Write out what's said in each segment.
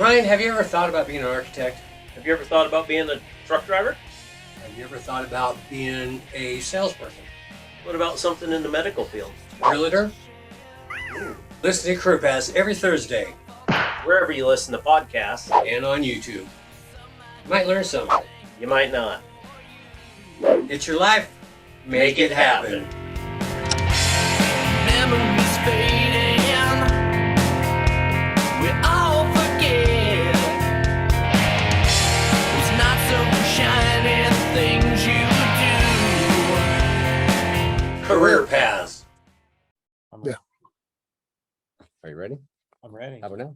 Ryan, have you ever thought about being an architect? Have you ever thought about being a truck driver? Have you ever thought about being a salesperson? What about something in the medical field? Realtor? Listen to Career Paths every Thursday Wherever you listen to podcasts, and on YouTube. You might learn something. you might not. It's your life. Make it happen. Memories fading, we all forget those not so shiny things you do. Career Paths. Yeah. Are you ready? I'm ready. How about now?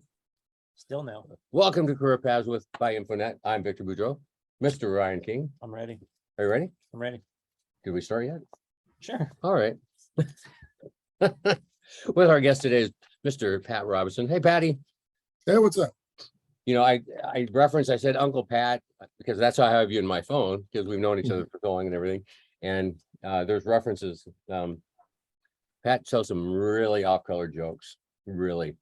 Still now. Welcome to Career Paths by Infonet. I'm Victor Boudreau, Mr. Ryan King. I'm ready. Are you ready? I'm ready. Did we start yet? Sure. All right. With our guest today is Mr. Pat Robertson. Hey, Patty. Hey, what's up? You know, I said Uncle Pat because that's how I have you in my phone because we've known each other for so long and everything. And there's references. Pat tells some really off-color jokes. Really.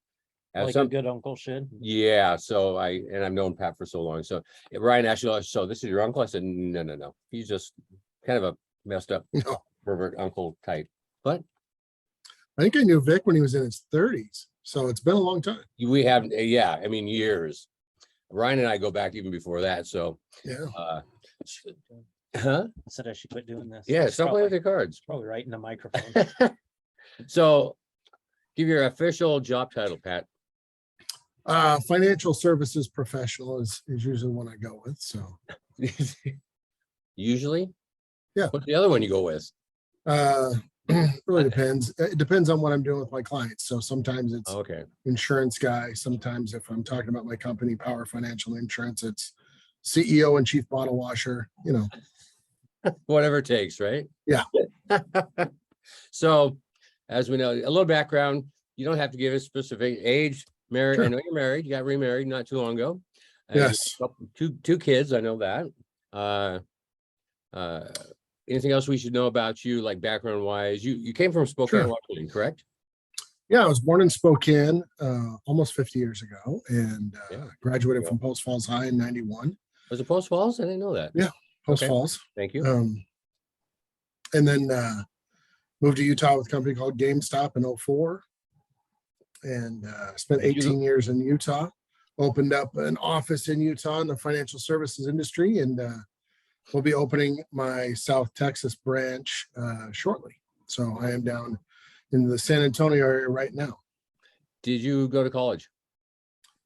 Like a good uncle should. Yeah, so I've known Pat for so long. So Ryan actually, so this is your uncle? I said, no. He's just kind of a messed up pervert uncle type. But I think I knew Vic when he was in his 30s. So it's been a long time. we have, yeah, I mean, years. Ryan and I go back even before that. So Yeah. huh? I said I should quit doing this. Yeah, It's stop playing with probably, your cards. probably right in the microphone. So give your official job title, Pat. Financial services professional is usually one I go with. So Usually? Yeah. What's the other one you go with? really depends. It depends on what I'm doing with my clients. So sometimes it's Okay. insurance guy. Sometimes if I'm talking about my company, Power Financial Insurance, it's CEO and chief bottle washer, Whatever it takes, right? Yeah. So, as we know, a little background. You don't have to give a specific age. Married. Sure. I know you're married. You got remarried not too long ago. Yes. Two kids. I know that. Anything else we should know about you, like background wise? You came from Spokane, Sure. Washington, correct? Yeah, I was born in Spokane almost 50 years ago and Yeah. graduated from Post Falls High in 91. Was it Post Falls? I didn't know that. Yeah. Post Okay. Falls. Thank you. And then moved to Utah with a company called GameStop in 04 and spent Did you 18 years in Utah. Opened up an office in Utah in the financial services industry and we'll be opening my South Texas branch shortly. So I am down in the San Antonio area right now. Did you go to college?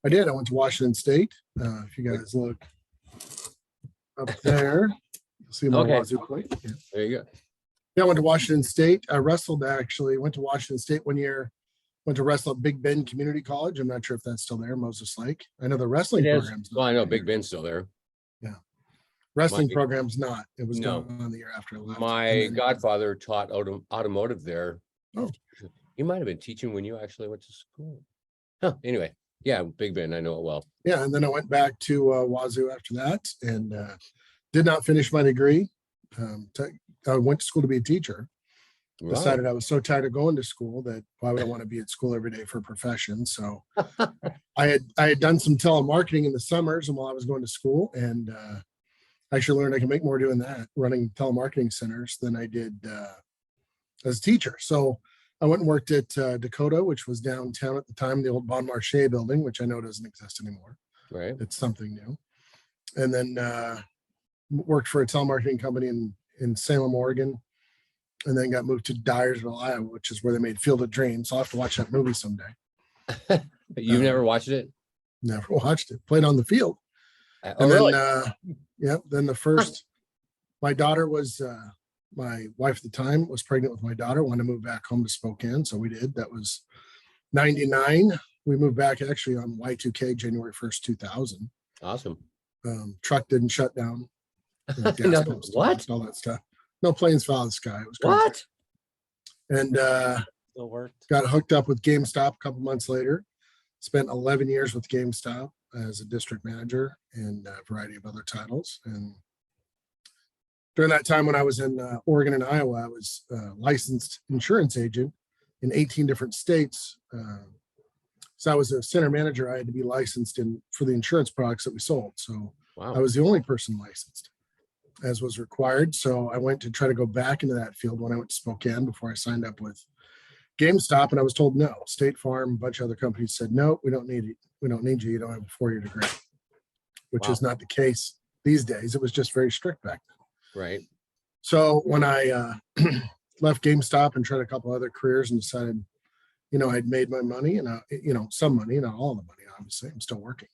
I did. I went to Washington State. If you guys look up there, you'll see my Okay. Wazoo plate. Yeah. There you go. Yeah, I went to Washington State. I wrestled actually. Went to Washington State one year. Went to wrestle at Big Bend Community College. I'm not sure if that's still there, Moses Lake. I know the wrestling It is. program's not Well, I know there. Big Ben's still there. Wrestling My- program's not. It was No. gone the year after I left. My And then- godfather taught automotive there. Oh. You might have been teaching when you actually went to school. Huh, anyway, yeah, Big Ben, I know it well. Yeah, and then I went back to Wazoo after that and did not finish my degree. I went to school to be a teacher. Wow. Decided I was so tired of going to school that why would I want to be at school every day for a profession? So I had done some telemarketing in the summers and while I was going to school and I actually learned I can make more doing that, running telemarketing centers than I did as a teacher. So I went and worked at Dakota, which was downtown at the time, the old Bon Marché building, which I know doesn't exist anymore. Right. It's something new. And then worked for a telemarketing company in Salem, Oregon, and then got moved to Dyersville, Iowa, which is where they made Field of Dreams. I'll have to watch that movie someday. But you've never watched it? Never watched it. Played on the field. Oh, And really? then, then the first, my daughter was, my wife at the time was pregnant with my daughter, wanted to move back home to Spokane. So we did. That was 99. We moved back actually on Y2K, January 1st, 2000. Awesome. Truck didn't shut down. Gas No, pumps what? stopped, all that stuff. No planes fell out of the sky. It was crazy. What? And still worked. Got hooked up with GameStop a couple months later. Spent 11 years with GameStop as a district manager and a variety of other titles. And during that time when I was in Oregon and Iowa, I was licensed insurance agent in 18 different states So I was a center manager. I had to be licensed for the insurance products that we sold. So I Wow. was the only person licensed, as was required. So I went to try to go back into that field when I went to Spokane before I signed up with GameStop, and I was told no. State Farm, a bunch of other companies said, no, we don't need it. We don't need you. You don't have a 4-year degree, which is not the case these days. It was just very strict back then. Right. So when I left GameStop and tried a couple other careers and decided, I'd made my money and, some money, not all the money, obviously, I'm still working.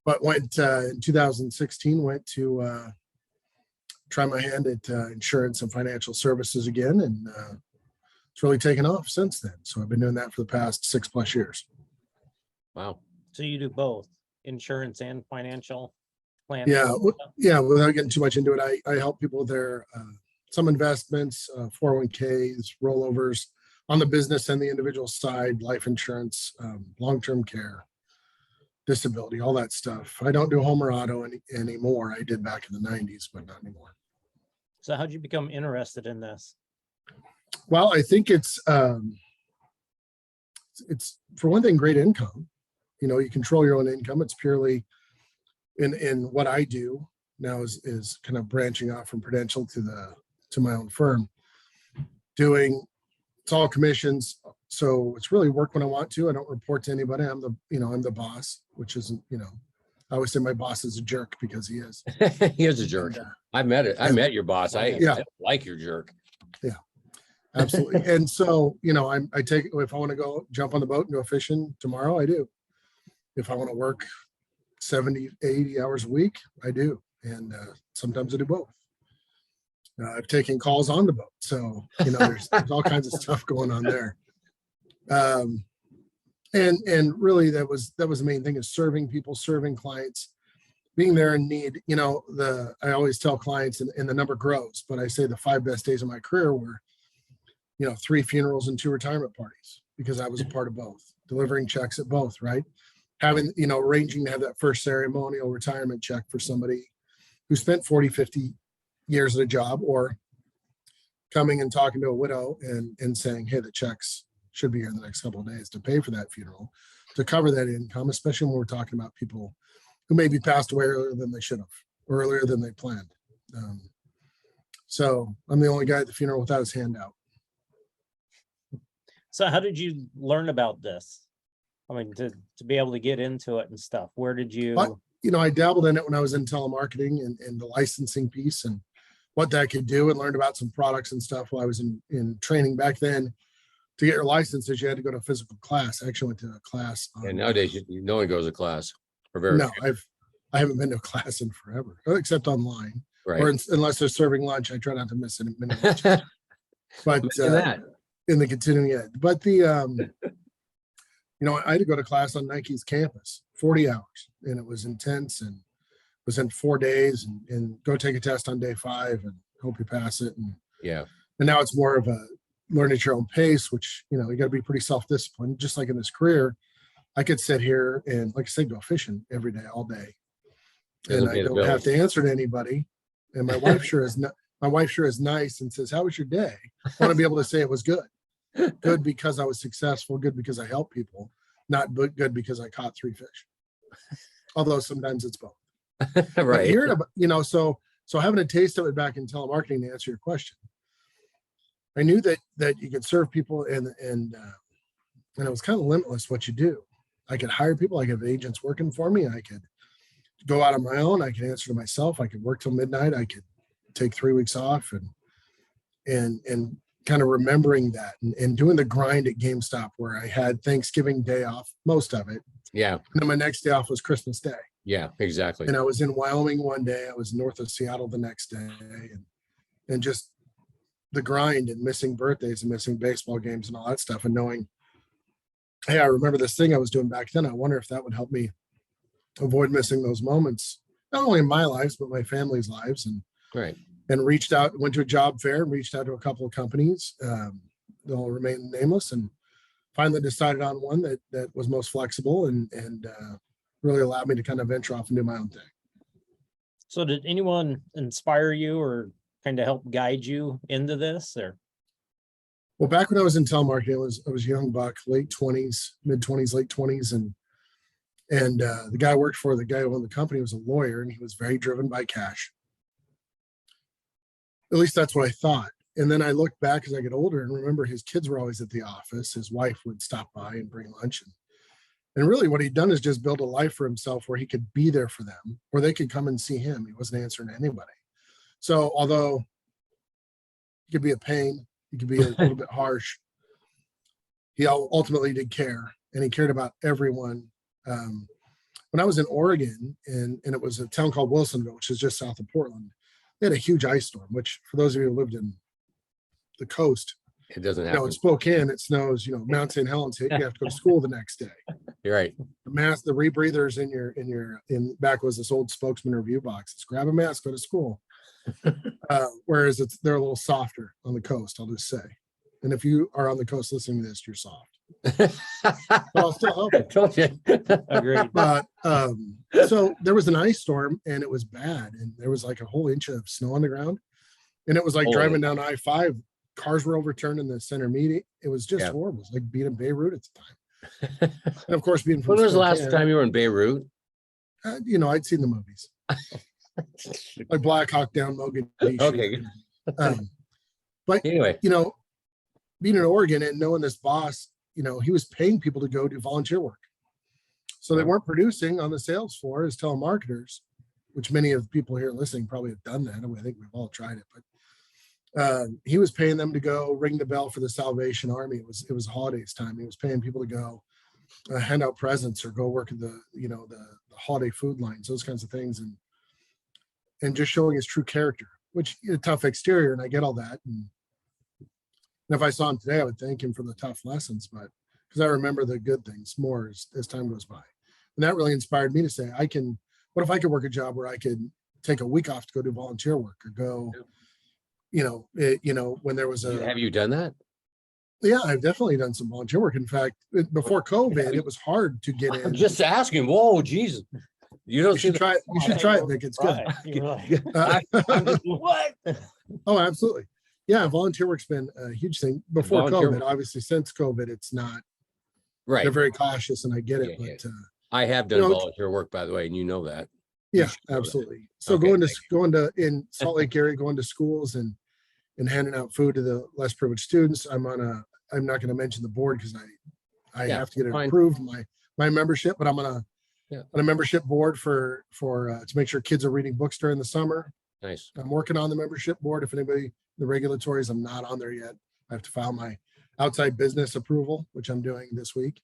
But went in 2016, went to try my hand at insurance and financial services again. And it's really taken off since then. So I've been doing that for the past 6+ years. Wow. So you do both insurance and financial planning? Yeah. Without getting too much into it, I help people with their some investments, 401ks, rollovers on the business and the individual side, life insurance, long-term care, disability, all that stuff. I don't do home or auto anymore. I did back in the 90s, but not anymore. So how'd you become interested in this? Well, I think it's for one thing, great income. You control your own income. It's purely in what I do now is kind of branching off from Prudential to my own firm. It's all commissions. So it's really work when I want to. I don't report to anybody. I'm the boss, which isn't, I always say my boss is a jerk because he is. He is a jerk. I met your boss. I don't like your jerk. Yeah, absolutely. And so, I take, if I want to go jump on the boat and go fishing tomorrow, I do. If I want to work 70, 80 hours a week, I do. And sometimes I do both. I've taken calls on the boat. So, there's all kinds of stuff going on there. And really that was the main thing, is serving people, serving clients, being there in need. I always tell clients, and the number grows, but I say the 5 best days of my career were, 3 funerals and 2 retirement parties, because I was a part of both, delivering checks at both, right? Having, arranging to have that first ceremonial retirement check for somebody who spent 40, 50 years at a job, or coming and talking to a widow and saying, hey, the checks should be here in the next couple of days to pay for that funeral, to cover that income, especially when we're talking about people who maybe passed away earlier than they should have, or earlier than they planned. So I'm the only guy at the funeral without his hand out. So how did you learn about this? I mean, to be able to get into it and stuff, where did you? But, I dabbled in it when I was in telemarketing and the licensing piece and what that could do, and learned about some products and stuff while I was in training back then. To get your licenses, you had to go to a physical class. I actually went to a class. And nowadays, no one goes to class. No, I haven't been to a class in forever, except online. Right. Or unless they're serving lunch, I try not to miss any minute. But in the continuing ed. But I had to go to class on Nike's campus, 40 hours, and it was intense, and was in 4 days, and go take a test on day 5 and hope you pass it. And now it's more of a learn at your own pace, which, you got to be pretty self-disciplined. Just like in this career, I could sit here and, like I said, go fishing every day, all day. And I don't have to answer to anybody. And my wife sure is nice and says, how was your day? I want to be able to say it was good. Good because I was successful, good because I helped people, not good because I caught 3 fish. Although sometimes it's both. Right. Hearing about, so having a taste of it back in telemarketing, to answer your question, I knew that you could serve people and it was kind of limitless what you do. I could hire people, I could have agents working for me, I could go out on my own, I could answer to myself, I could work till midnight, I could take 3 weeks off, and kind of remembering that and doing the grind at GameStop, where I had Thanksgiving Day off, most of it. Yeah. And then my next day off was Christmas Day. Yeah, exactly. And I was in Wyoming one day, I was north of Seattle the next day, and just the grind and missing birthdays and missing baseball games and all that stuff, and knowing, hey, I remember this thing I was doing back then. I wonder if that would help me avoid missing those moments, not only in my lives, but my family's lives. And Right. And reached out, went to a job fair and reached out to a couple of companies. They'll remain nameless, and finally decided on one that was most flexible and really allowed me to kind of venture off and do my own thing. So did anyone inspire you or kind of help guide you into this? Or Well, back when I was in telemarketing, I was a young buck, late 20s, mid 20s, late 20s, and the guy I worked for, the guy who owned the company, was a lawyer, and he was very driven by cash. At least that's what I thought. And then I looked back as I get older and remember his kids were always at the office. His wife would stop by and bring lunch. And really what he'd done is just build a life for himself where he could be there for them, or they could come and see him. He wasn't answering to anybody. So although he could be a pain, he could be a little bit harsh, he ultimately did care, and he cared about everyone. When I was in Oregon, and it was a town called Wilsonville, which is just south of Portland, they had a huge ice storm, which for those of you who lived in the coast, It doesn't you know, happen. in Spokane, it snows, you know, Mount St. Helens hit, you have to go to school the next day. You're right. The mask, the rebreathers in back was this old Spokesman review box. It's grab a mask, go to school. Whereas they're a little softer on the coast, I'll just say. And if you are on the coast listening to this, you're soft. But I'll still help you. Told you. Agreed. But so there was an ice storm and it was bad, and there was like a whole inch of snow on the ground, and it was like Holy. driving down I-5. Cars were overturned in the center median. It was just Yeah. horrible. It was like being in Beirut at the time. And of course, being from When was the last Spokane, time you were in Beirut? you know, I'd seen the movies like Black Hawk Down, Mogadishu. Okay. But Anyway, you know, being in Oregon and knowing this boss, you know, he was paying people to go do volunteer work. So they weren't producing on the sales floor as telemarketers, which many of the people here listening probably have done that. I mean, I think we've all tried it, but he was paying them to go ring the bell for the Salvation Army. It was holidays time. He was paying people to go hand out presents or go work at the, you know, the holiday food lines, those kinds of things. And just showing his true character, which a tough exterior. And I get all that. And if I saw him today, I would thank him for the tough lessons, but because I remember the good things more as time goes by. And that really inspired me to say, what if I could work a job where I could take a week off to go do volunteer work or go, when there was have you done that? yeah, I've definitely done some volunteer work. In fact, before COVID, it was hard to get in. I'm just asking. Whoa, Jesus. You don't You see should try it. You should try it, Nick. It's good. Right. You're like, what? Oh, absolutely. Yeah, volunteer work's been a huge thing. Before Volunteer COVID, work. obviously since COVID, it's not. Right. They're very cautious, and I get it. Yeah, But I have done you know, volunteer work, by the way, and you know that. yeah, should know that. absolutely. So Okay, going to in Salt Lake area, going to schools and handing out food to the less privileged students. I'm not going to mention the board because I Yeah, have to get it fine. approved, my membership, but I'm on Yeah. a membership board for to make sure kids are reading books during the summer. Nice. I'm working on the membership board. If anybody, the regulatories, I'm not on there yet. I have to file my outside business approval, which I'm doing this week.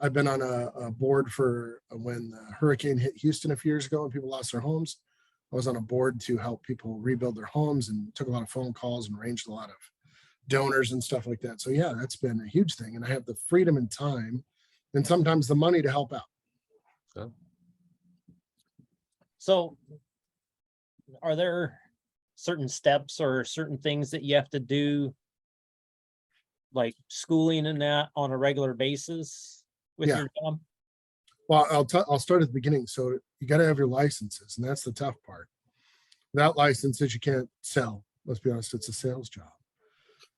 I've been on a board for when the hurricane hit Houston a few years ago and people lost their homes. I was on a board to help people rebuild their homes and took a lot of phone calls and arranged a lot of donors and stuff like that. So yeah, that's been a huge thing. And I have the freedom and time and sometimes the money to help out. So are there certain steps or certain things that you have to do, like schooling and that on a regular basis with Yeah. your job? Well, I'll start at the beginning. So you got to have your licenses, and that's the tough part. Without licenses, you can't sell. Let's be honest, it's a sales job.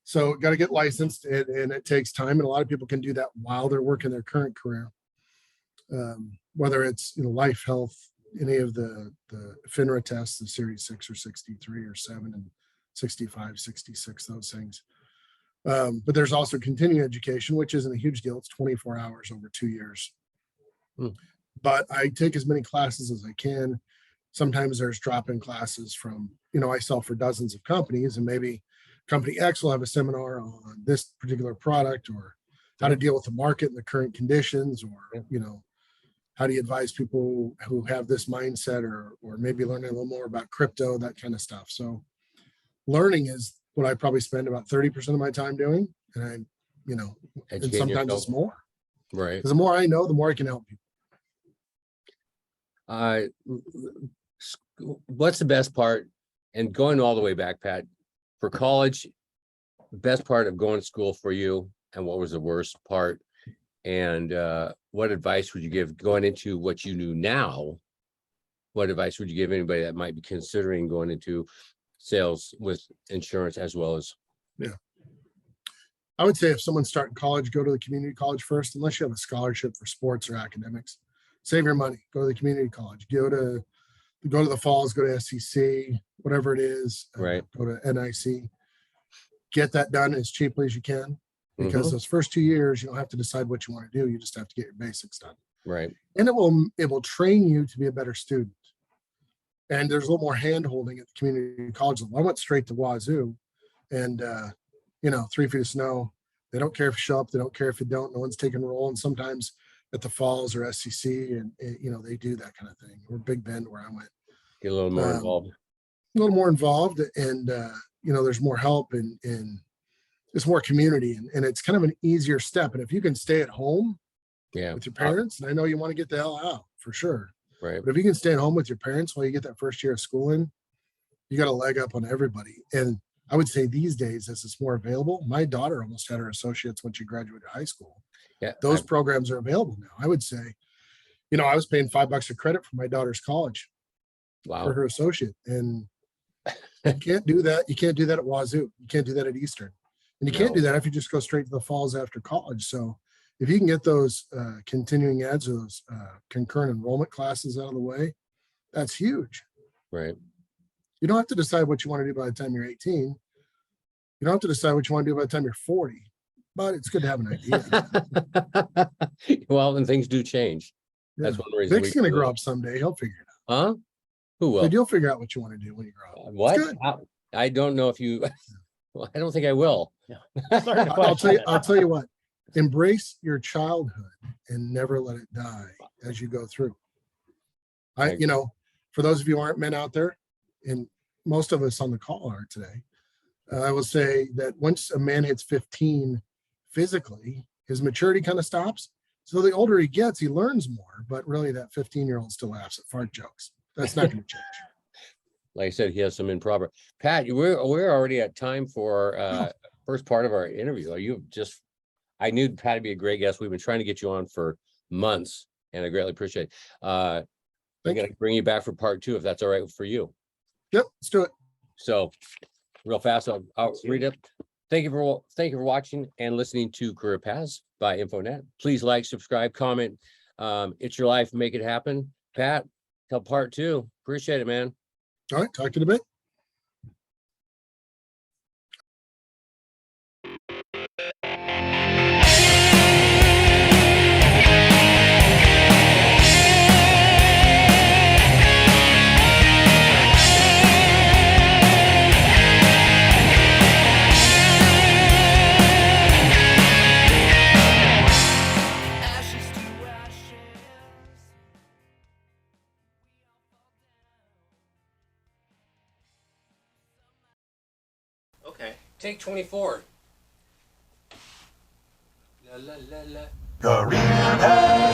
So got to get licensed, and it takes time. And a lot of people can do that while they're working their current career. Whether it's life, health, any of the FINRA tests, the Series 6 or 63 or 7 and 65, 66, those things. But there's also continuing education, which isn't a huge deal. It's 24 hours over 2 years. But I take as many classes as I can. Sometimes there's drop-in classes from, I sell for dozens of companies, and maybe company X will have a seminar on this particular product or how to deal with the market and the current conditions, or, how do you advise people who have this mindset, or maybe learning a little more about crypto, that kind of stuff. So learning is what I probably spend about 30% of my time doing. And and Educating sometimes yourself. it's more. Right. Because the more I know, the more I can help people. What's the best part, and going all the way back, Pat, for college, best part of going to school for you, and what was the worst part? And what advice would you give going into what you knew now? What advice would you give anybody that might be considering going into sales with insurance as well as? I would say if someone's starting college, go to the community college first, unless you have a scholarship for sports or academics. Save your money. Go to the community college. Go to the Falls. Go to SEC, whatever it is. Right. Go to NIC. Get that done as cheaply as you can, because Mhm. those first 2 years you don't have to decide what you want to do. You just have to get your basics done, Right. and it will train you to be a better student. And there's a little more hand holding at the community college level. I went straight to Wazoo, and 3 feet of snow. They don't care if you show up. They don't care if you don't. No one's taking roll. And sometimes at the Falls or SCC, and they do that kind of thing. Or Big Bend, where I went, Get a little more involved. a little more involved, and there's more help, and there's more community, and it's kind of an easier step. And if you can stay at home Yeah. with your parents, and I know you want to get the hell out for sure, Right. but if you can stay at home with your parents while you get that first year of schooling, you got a leg up on everybody. And I would say these days, as it's more available, my daughter almost had her associates when she graduated high school. Yeah. Those programs are available now. I would say, I was paying $5 a credit for my daughter's college for Wow. her associate. And you can't do that. You can't do that at Wazoo. You can't do that at Eastern. And you can't No. do that if you just go straight to the Falls after college. So if you can get those continuing eds or those concurrent enrollment classes out of the way, that's huge. Right. You don't have to decide what you want to do by the time you're 18. You don't have to decide what you want to do by the time you're 40, but it's good to have an idea. Well, and things do change. That's Yeah. one reason. Vic's going to grow up someday. He'll figure it Huh? Who out. will? But you'll figure out what you want to do when you grow up. What? good. I don't know if you. Well, I don't think I will. Starting to I'll question tell you what, embrace your childhood and never let it die as you go through. For those of you who aren't men out there, and most of us on the call are today, I will say that once a man hits 15 physically, his maturity kind of stops. So the older he gets, he learns more, but really that 15-year-old still laughs at fart jokes. That's not going to change. Like I said, he has some in progress. Pat, we're already at time for first part of our interview. I knew Pat would be a great guest. We've been trying to get you on for months, and I greatly appreciate it. I'm Thank going to bring you back for part 2, if that's all right for you. Yep, let's do it. So real fast, I'll read it. Thank you for watching and listening to Career Paths by InfoNet. Please like, subscribe, comment. It's your life. Make it happen. Pat, till part 2. Appreciate it, man. All right, talk to you in a bit. Ashes to ashes. Okay. Take 24. La la la la. Career Path.